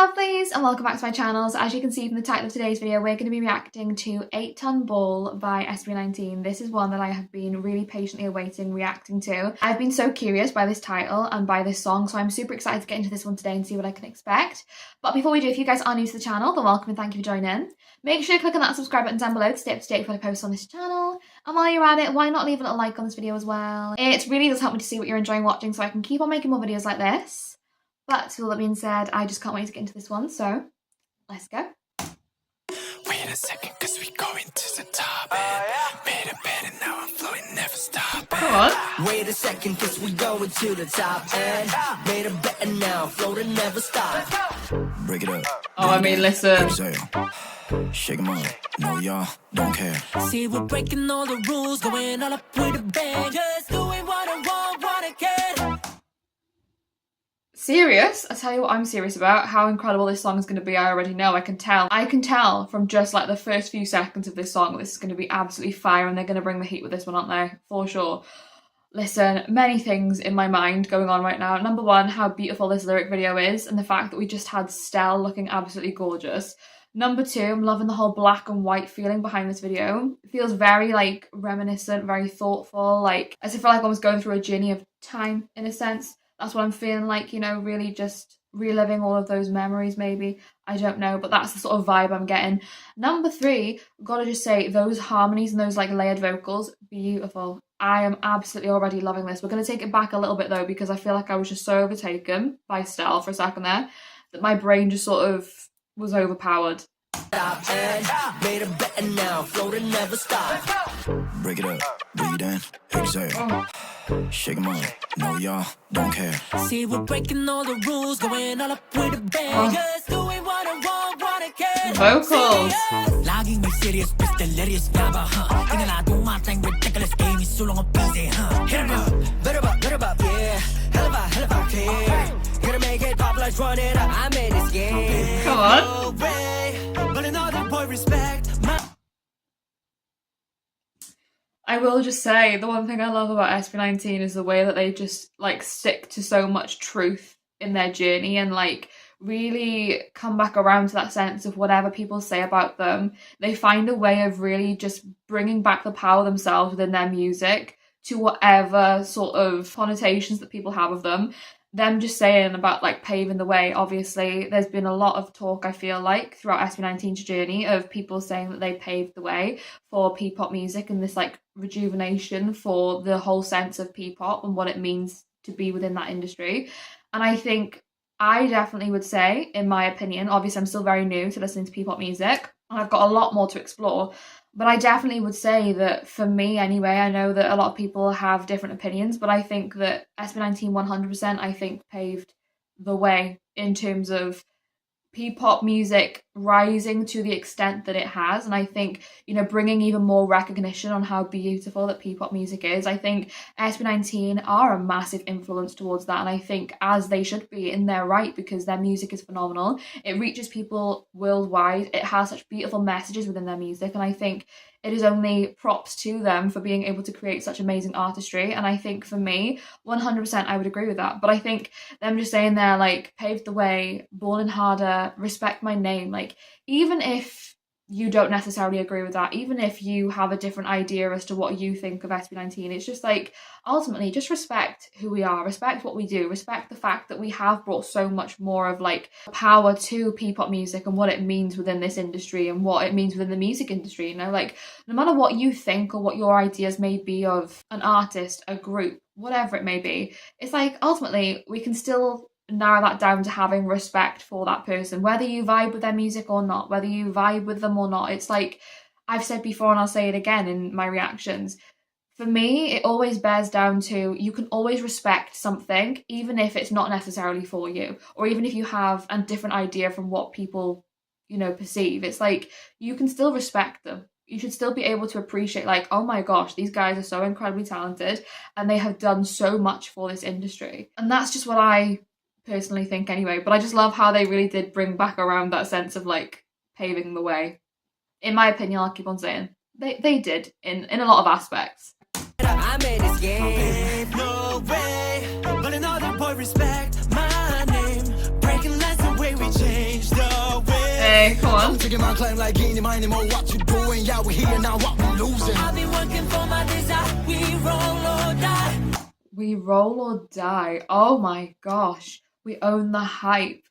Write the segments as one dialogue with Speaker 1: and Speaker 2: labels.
Speaker 1: lovelies, and welcome back to my channel. So as you can see from the title of today's video, we're going to be reacting to 8 Ton Ball by SB19. This is one that I have been really patiently awaiting reacting to. I've been so curious by this title and by this song, so I'm super excited to get into this one today and see what I can expect. But before we do, if you guys are new to the channel, then welcome and thank you for joining. Make sure you click on that subscribe button down below to stay up to date with what I post on this channel. And while you're at it, why not leave a little like on this video as well? It really does help me to see what you're enjoying watching so I can keep on making more videos like this. But with all that being said, I just can't wait to get into this one, so let's go.
Speaker 2: Wait a second, cause we going to the top. Made a bed and now I'm flowing, never stop.
Speaker 1: Come on.
Speaker 3: Wait a second, cause we going to the top. And made a bed and now floating, never stop.
Speaker 2: Break it up.
Speaker 1: Oh, I mean, listen.
Speaker 2: Shake 'em up. No, y'all don't care.
Speaker 3: See, we're breaking all the rules, going all up with a bang. Just doing what I want, what I can.
Speaker 1: Serious? I tell you what I'm serious about. How incredible this song is going to be, I already know. I can tell from just like the first few seconds of this song, this is going to be absolutely fire and they're going to bring the heat with this one, aren't they? For sure. Listen, many things in my mind going on right now. Number one, how beautiful this lyric video is and the fact that we just had Stell looking absolutely gorgeous. Number two, I'm loving the whole black and white feeling behind this video. It feels very like reminiscent, very thoughtful, like as if I feel like I was going through a journey of time in a sense. That's what I'm feeling like, you know, really just reliving all of those memories maybe. I don't know, but that's the sort of vibe I'm getting. Number three, gotta just say, those harmonies and those like layered vocals, beautiful. I am absolutely already loving this. We're going to take it back a little bit though, because I feel like I was just so overtaken by Stell for a second there, that my brain just sort of was overpowered.
Speaker 3: Made a bed and now floating, never stop.
Speaker 2: Break it up. Breathe in. Exhale. Shake 'em up. No, y'all don't care.
Speaker 3: See, we're breaking all the rules, going all up with a bang. Just doing what I want, what I can.
Speaker 1: Vocals.
Speaker 3: Logging me serious, pistol, hilarious, gaba, huh? Thinking I do my thing, ridiculous game, is so long a busy, huh? Hit 'em up, better up, yeah. Hell if I care. Gonna make it pop, let's run it up. I made this game.
Speaker 1: Come on.
Speaker 3: No way, but another boy respect my.
Speaker 1: I will just say, the one thing I love about SB19 is the way that they just like stick to so much truth in their journey and like really come back around to that sense of whatever people say about them. They find a way of really just bringing back the power themselves within their music to whatever sort of connotations that people have of them. Them just saying about like paving the way, obviously there's been a lot of talk, I feel like, throughout SB19's journey of people saying that they paved the way for P-pop music and this like rejuvenation for the whole sense of P-pop and what it means to be within that industry. And I think I definitely would say, in my opinion, obviously I'm still very new to listening to P-pop music and I've got a lot more to explore, but I definitely would say that for me anyway, I know that a lot of people have different opinions, but I think that SB19 100% I think paved the way in terms of P-pop music rising to the extent that it has. And I think, you know, bringing even more recognition on how beautiful that P-pop music is. I think SB19 are a massive influence towards that, and I think as they should be in their right, because their music is phenomenal. It reaches people worldwide. It has such beautiful messages within their music, and I think it is only props to them for being able to create such amazing artistry. And I think for me, 100% I would agree with that. But I think them just saying there, like, paved the way, Ballin' Harder, respect my name, like, even if you don't necessarily agree with that, even if you have a different idea as to what you think of SB19, it's just like, ultimately, just respect who we are, respect what we do, respect the fact that we have brought so much more of like power to P-pop music and what it means within this industry and what it means within the music industry, you know, like no matter what you think or what your ideas may be of an artist, a group, whatever it may be, it's like ultimately we can still narrow that down to having respect for that person, whether you vibe with their music or not, whether you vibe with them or not. It's like I've said before and I'll say it again in my reactions. For me, it always bears down to you can always respect something, even if it's not necessarily for you, or even if you have a different idea from what people, you know, perceive. It's like you can still respect them. You should still be able to appreciate, like, oh my gosh, these guys are so incredibly talented and they have done so much for this industry. And that's just what I personally think anyway, but I just love how they really did bring back around that sense of like paving the way. In my opinion, I'll keep on saying they did in a lot of aspects.
Speaker 3: I made this game. No way, but another boy respect my name. Breaking less the way we change.
Speaker 1: Okay, come on.
Speaker 3: Taking my claim like any money more what you doing. Yeah, we here now, what we losing. I've been working for my desire. We roll or die.
Speaker 1: We roll or die. Oh my gosh. We own the hype.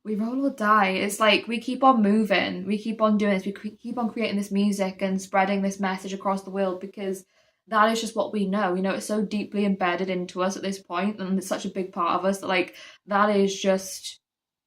Speaker 1: We roll or die. It's like we keep on moving. We keep on doing this. We keep on creating this music and spreading this message across the world because that is just what we know. You know, it's so deeply embedded into us at this point, and it's such a big part of us that like that is just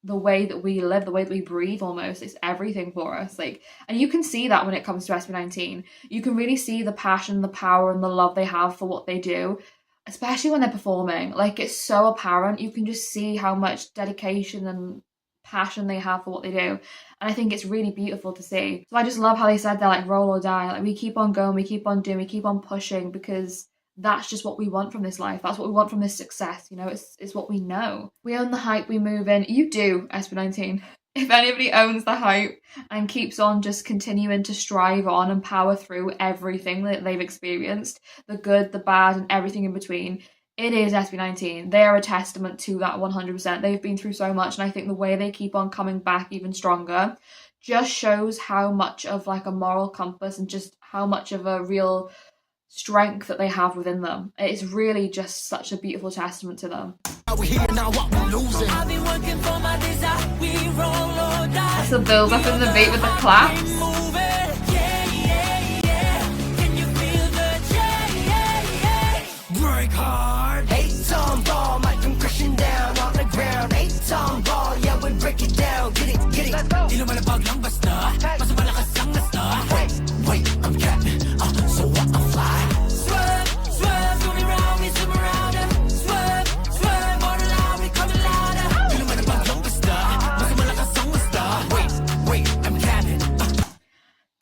Speaker 1: the way that we live, the way that we breathe almost. It's everything for us. Like, and you can see that when it comes to SB19. You can really see the passion, the power, and the love they have for what they do, especially when they're performing. Like, it's so apparent. You can just see how much dedication and passion they have for what they do, and I think it's really beautiful to see. So I just love how they said they're like roll or die. Like, we keep on going, we keep on doing, we keep on pushing, because that's just what we want from this life. That's what we want from this success. You know, it's what we know. We own the hype, we move in. You do, SB19. If anybody owns the hype and keeps on just continuing to strive on and power through everything that they've experienced, the good, the bad, and everything in between, it is SB19. They are a testament to that 100%. They've been through so much, and I think the way they keep on coming back even stronger just shows how much of like a moral compass and just how much of a real strength that they have within them. It's really just such a beautiful testament to them. That's the build up in the beat with the claps.
Speaker 3: Work hard. 8-ton ball, might come crashing down on the ground. 8-ton ball, yeah, we break it down. Get it, get it. Di lumalabag lang basta. Mas malakas ang nasta. Wait, I'm Captain. So what? I'm fly. Swerve, swerve, going around me, swim around her. Swerve, swerve, more loud, we coming louder. Di lumalabag lang basta. Mas malakas ang nasta. Wait, I'm Captain.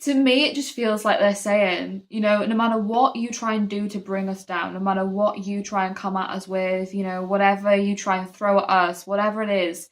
Speaker 1: To me, it just feels like they're saying, you know, no matter what you try and do to bring us down, no matter what you try and come at us with, you know, whatever you try and throw at us, whatever it is,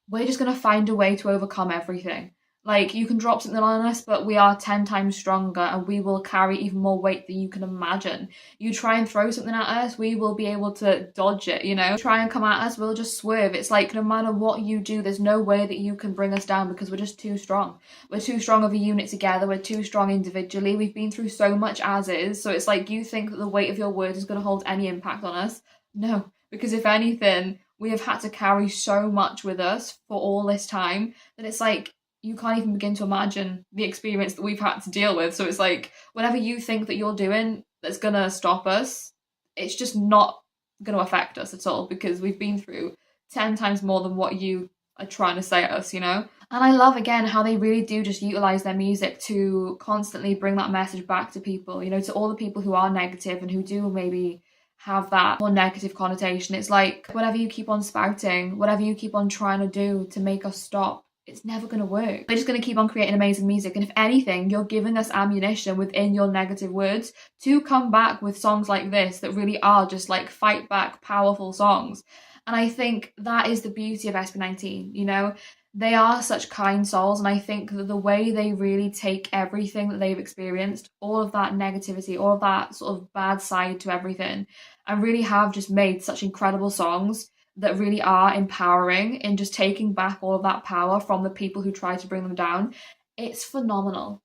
Speaker 1: we're just going to find a way to overcome everything. Like, you can drop something on us, but we are 10 times stronger, and we will carry even more weight than you can imagine. You try and throw something at us, we will be able to dodge it, you know? Try and come at us, we'll just swerve. It's like, no matter what you do, there's no way that you can bring us down, because we're just too strong. We're too strong of a unit together, we're too strong individually. We've been through so much as is, so it's like, you think that the weight of your words is going to hold any impact on us? No, because if anything, we have had to carry so much with us for all this time that it's like, you can't even begin to imagine the experience that we've had to deal with. So it's like, whatever you think that you're doing that's going to stop us, it's just not going to affect us at all, because we've been through 10 times more than what you are trying to say at us, you know? And I love, again, how they really do just utilise their music to constantly bring that message back to people, you know, to all the people who are negative and who do maybe have that more negative connotation. It's like, whatever you keep on spouting, whatever you keep on trying to do to make us stop, it's never going to work. They're just going to keep on creating amazing music. And if anything, you're giving us ammunition within your negative words to come back with songs like this that really are just like fight back, powerful songs. And I think that is the beauty of SB19, you know? They are such kind souls, and I think that the way they really take everything that they've experienced, all of that negativity, all of that sort of bad side to everything, and really have just made such incredible songs that really are empowering in just taking back all of that power from the people who try to bring them down. It's phenomenal.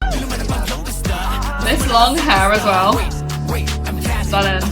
Speaker 1: This long hair as well. Stunning.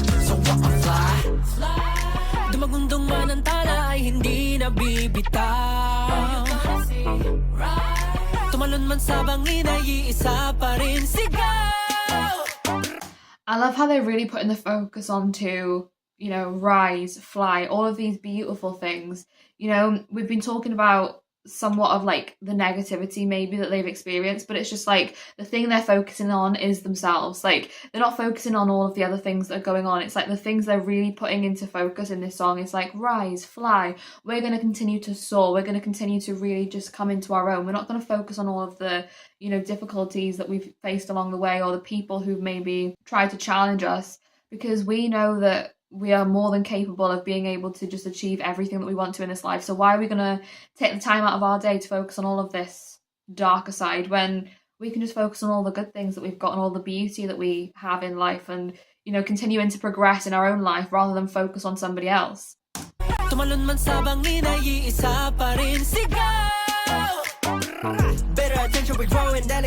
Speaker 1: I love how they're really putting the focus onto, you know, rise, fly, all of these beautiful things. You know, we've been talking about somewhat of like the negativity maybe that they've experienced, but it's just like the thing they're focusing on is themselves. Like, they're not focusing on all of the other things that are going on. It's like the things they're really putting into focus in this song is like, rise, fly, we're going to continue to soar, we're going to continue to really just come into our own. We're not going to focus on all of the, you know, difficulties that we've faced along the way, or the people who've maybe tried to challenge us, because we know that we are more than capable of being able to just achieve everything that we want to in this life. So why are we going to take the time out of our day to focus on all of this darker side when we can just focus on all the good things that we've got and all the beauty that we have in life, and, you know, continuing to progress in our own life rather than focus on somebody else?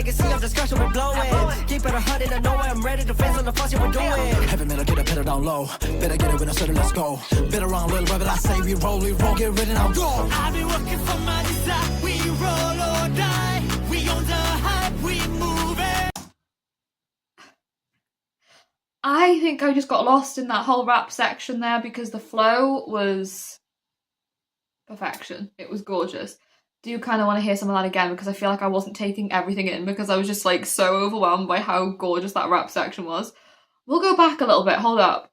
Speaker 3: they can see I'm discussion we're blowing. Keep it 100, I know I'm ready to face on the fuss we're doing.
Speaker 2: Heavy metal, get it, put it down low. Better get it when I said it, let's go. Been around little rabbit, I say we roll, get ready now, go.
Speaker 3: I've been working for my desire. We roll or die. We on the hype, we move it.
Speaker 1: I think I just got lost in that whole rap section there because the flow was perfection. It was gorgeous. Do you kind of want to hear some of that again because I feel like I wasn't taking everything in because I was just like so overwhelmed by how gorgeous that rap section was. We'll go back a little bit. Hold up.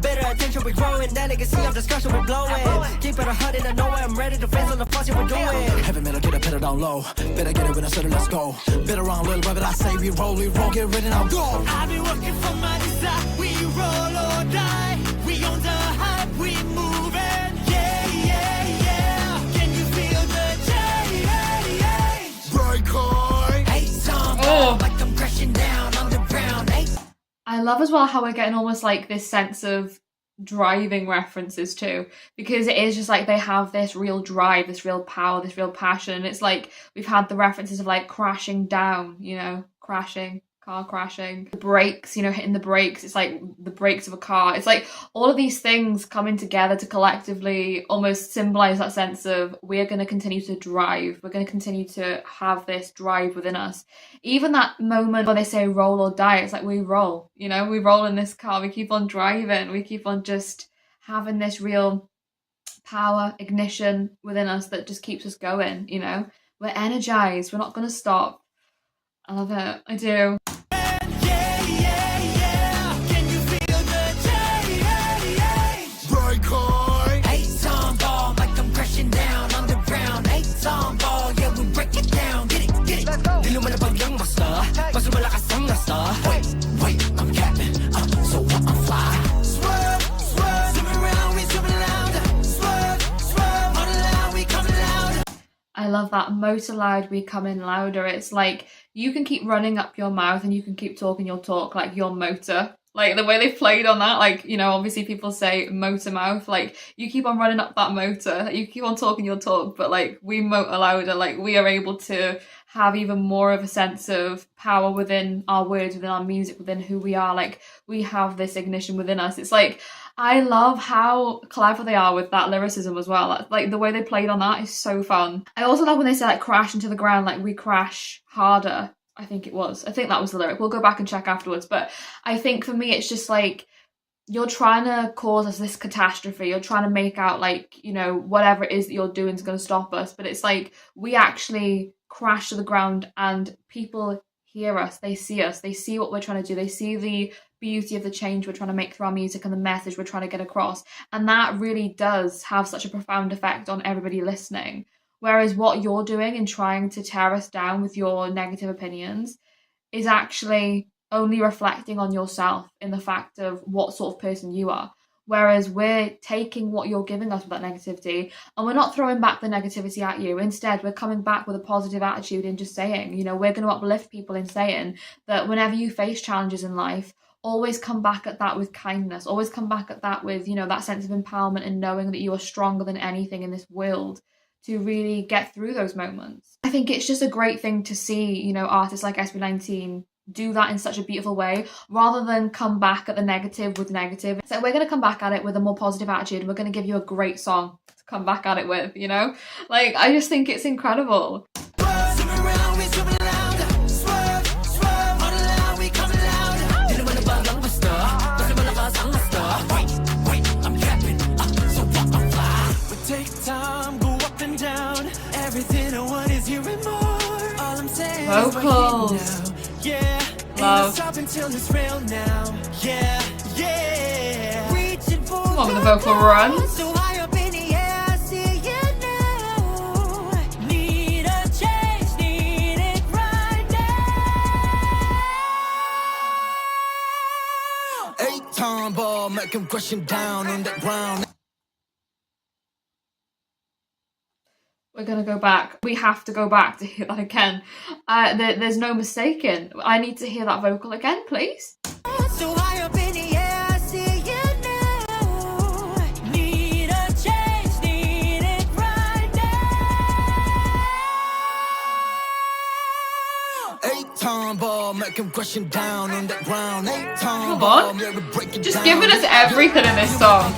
Speaker 3: Better attention, we're growing. Then they can see I'm discussion we're blowing. Keep it 100, I know I'm ready to face on the fuss we're doing.
Speaker 2: Heavy metal, get it, put it down low. Better get it when I said it, let's go. Been around little rabbit, I say we roll, get ready now, go.
Speaker 3: I've been working for my desire. We roll or die. We on the hype, we moving. Yeah, yeah, yeah. Can you feel the change?
Speaker 2: Breaker.
Speaker 3: Hey, song,
Speaker 1: Oh.
Speaker 3: like I'm crashing down underground. Hey.
Speaker 1: I love as well how we're getting almost like this sense of driving references too, because it is just like they have this real drive, this real power, this real passion. It's like we've had the references of like crashing down, you know, crashing, car crashing, the brakes, you know, hitting the brakes. It's like the brakes of a car. It's like all of these things coming together to collectively almost symbolize that sense of we're going to continue to drive. We're going to continue to have this drive within us. Even that moment where they say roll or die, it's like we roll, you know, we roll in this car. We keep on driving. We keep on just having this real power, ignition within us that just keeps us going, you know. We're energized. We're not going to stop. I love it. I do. I love that. Motor loud, we come in louder. It's like you can keep running up your mouth and you can keep talking your talk like your motor. Like the way they played on that, like, you know, obviously people say motor mouth, like you keep on running up that motor, like, you keep on talking your talk, but like we motor louder, like we are able to have even more of a sense of power within our words, within our music, within who we are. Like we have this ignition within us. It's like, I love how clever they are with that lyricism as well. Like the way they played on that is so fun. I also love when they say like crash into the ground, like we crash harder. I think that was the lyric. We'll go back and check afterwards. But I think for me, it's just like, you're trying to cause us this catastrophe. You're trying to make out like, you know, whatever it is that you're doing is going to stop us. But it's like, we actually crash to the ground and people hear us. They see us. They see what we're trying to do. They see the beauty of the change we're trying to make through our music and the message we're trying to get across. And that really does have such a profound effect on everybody listening. Whereas what you're doing in trying to tear us down with your negative opinions is actually only reflecting on yourself in the fact of what sort of person you are. Whereas we're taking what you're giving us with that negativity and we're not throwing back the negativity at you. Instead, we're coming back with a positive attitude and just saying, you know, we're going to uplift people in saying that whenever you face challenges in life, always come back at that with kindness. Always come back at that with, you know, that sense of empowerment and knowing that you are stronger than anything in this world to really get through those moments. I think it's just a great thing to see, you know, artists like SB19 do that in such a beautiful way, rather than come back at the negative with negative. So we're going to come back at it with a more positive attitude and we're going to give you a great song to come back at it with, you know? Like, I just think it's incredible. Vocals. Love. Come on with the vocal runs.
Speaker 2: Eight-time ball, make him crushing down on the ground.
Speaker 1: We're going to go back. We have to go back to hear that again. There's no mistaking. I need to hear that vocal again, please.
Speaker 3: So high up in the air, I see you now. Need a change, need it right make him question down on the ground.
Speaker 1: Come on. Just giving us everything in this song.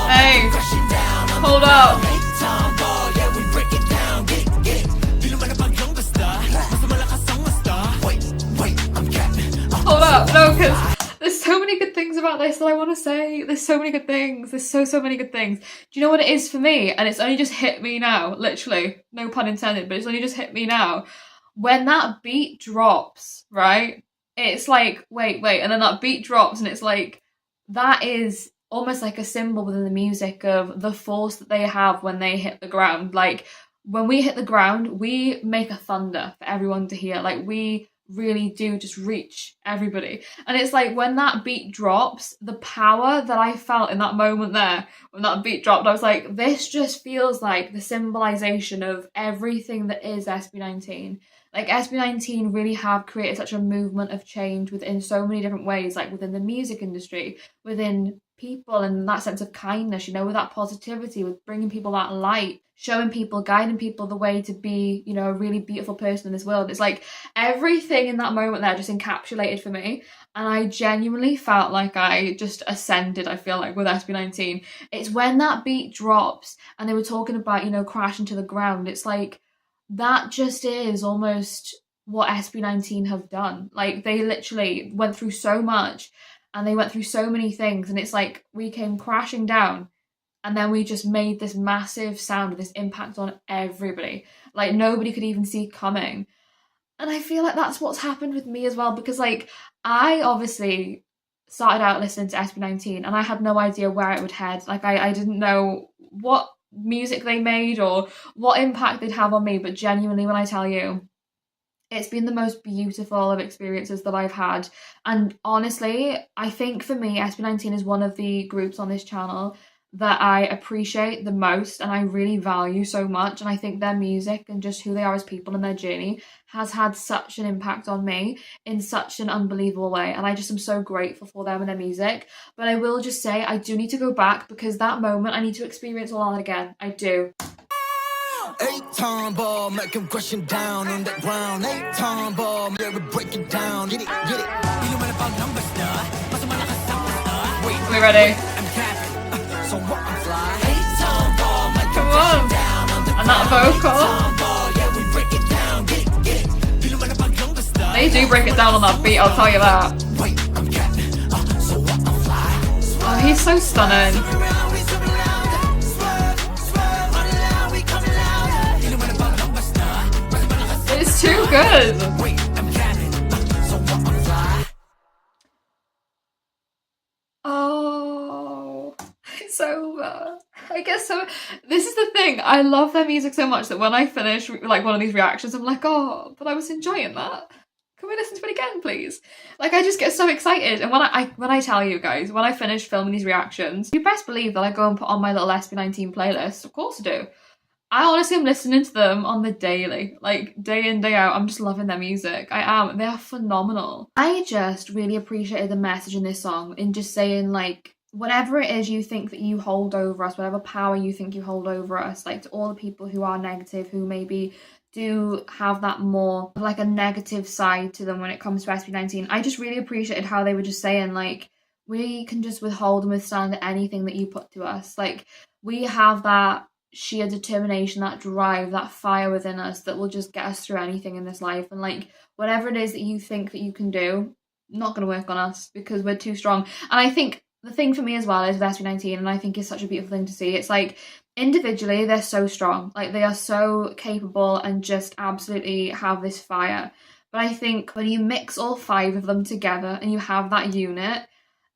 Speaker 1: Hey, hold up. Hold up, no, because there's so many good things about this that I want to say. There's so many good things. There's so many good things. Do you know what it is for me? And it's only just hit me now, literally, no pun intended, but it's only just hit me now. When that beat drops, right? It's like, wait, and then that beat drops and it's like, that is almost like a symbol within the music of the force that they have when they hit the ground. Like, when we hit the ground, we make a thunder for everyone to hear. Like, we really do just reach everybody. And it's like, when that beat drops, the power that I felt in that moment there, when that beat dropped, I was like, this just feels like the symbolization of everything that is SB19. Like, SB19 really have created such a movement of change within so many different ways, like within the music industry, within people, and that sense of kindness, you know, with that positivity, with bringing people that light, showing people, guiding people the way to be, you know, a really beautiful person in this world. It's like everything in that moment there just encapsulated for me, and I genuinely felt like I just ascended, I feel like, with SB19. It's when that beat drops and they were talking about, you know, crashing to the ground. It's like, that just is almost what SB19 have done. Like, they literally went through so much and they went through so many things, and it's like we came crashing down and then we just made this massive sound, this impact on everybody, like nobody could even see coming. And I feel like that's what's happened with me as well, because like, I obviously started out listening to SB19 and I had no idea where it would head. Like, I didn't know what music they made or what impact they'd have on me, but genuinely, when I tell you, it's been the most beautiful of experiences that I've had. And honestly, I think for me, SB19 is one of the groups on this channel that I appreciate the most and I really value so much. And I think their music and just who they are as people and their journey has had such an impact on me in such an unbelievable way. And I just am so grateful for them and their music. But I will just say, I do need to go back, because that moment I need to experience all that again. I do.
Speaker 3: 8-time ball, make him question down on the ground. 8-time ball, yeah, we break it down. Get it, get it.
Speaker 1: Are we ready? Come on. And that vocal. They do break it down on that beat, I'll tell you that. Oh, he's so stunning. It's too good. Oh, it's over. I guess so. This is the thing. I love their music so much that when I finish like one of these reactions, I'm like, oh, but I was enjoying that. Can we listen to it again, please? Like, I just get so excited. And when I tell you guys, when I finish filming these reactions, you best believe that I go and put on my little SB19 playlist. Of course I do. I honestly am listening to them on the daily, like day in, day out. I'm just loving their music. I am. They are phenomenal. I just really appreciated the message in this song, in just saying, like, whatever it is you think that you hold over us, whatever power you think you hold over us, like, to all the people who are negative, who maybe do have that more like a negative side to them when it comes to SB19. I just really appreciated how they were just saying, like, we can just withhold and withstand anything that you put to us. Like, we have that sheer determination, that drive, that fire within us that will just get us through anything in this life. And like, whatever it is that you think that you can do, not going to work on us, because we're too strong. And I think the thing for me as well is with SB19, and I think it's such a beautiful thing to see, it's like, individually they're so strong, like they are so capable and just absolutely have this fire. But I think when you mix all 5 of them together and you have that unit,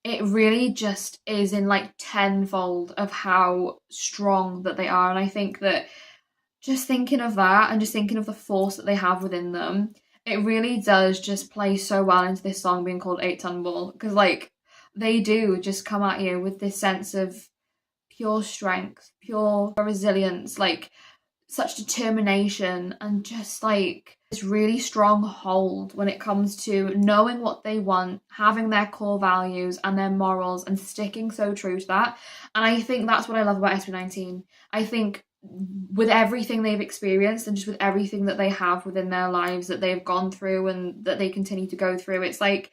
Speaker 1: it really just is in like tenfold of how strong that they are. And I think that just thinking of that and just thinking of the force that they have within them, it really does just play so well into this song being called 8-Ton Ball, because like, they do just come at you with this sense of pure strength, pure resilience, like such determination, and just like this really strong hold when it comes to knowing what they want, having their core values and their morals, and sticking so true to that. And I think that's what I love about SB19. I think with everything they've experienced and just with everything that they have within their lives that they've gone through and that they continue to go through, it's like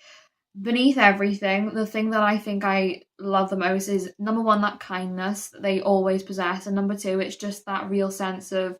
Speaker 1: beneath everything, the thing that I think I love the most is, number one, that kindness that they always possess, and number two, it's just that real sense of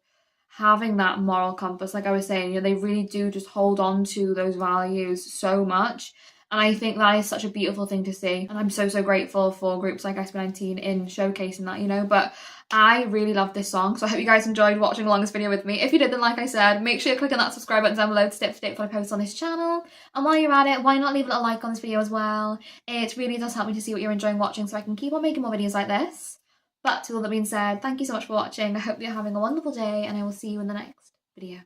Speaker 1: having that moral compass. Like I was saying, you know, they really do just hold on to those values so much. And I think that is such a beautiful thing to see. And I'm so, so grateful for groups like SB19 in showcasing that, you know. But I really love this song. So I hope you guys enjoyed watching along this video with me. If you did, then like I said, make sure you click on that subscribe button down below to stay up to date for I post on this channel. And while you're at it, why not leave a little like on this video as well? It really does help me to see what you're enjoying watching so I can keep on making more videos like this. But with all that being said, thank you so much for watching. I hope you're having a wonderful day and I will see you in the next video.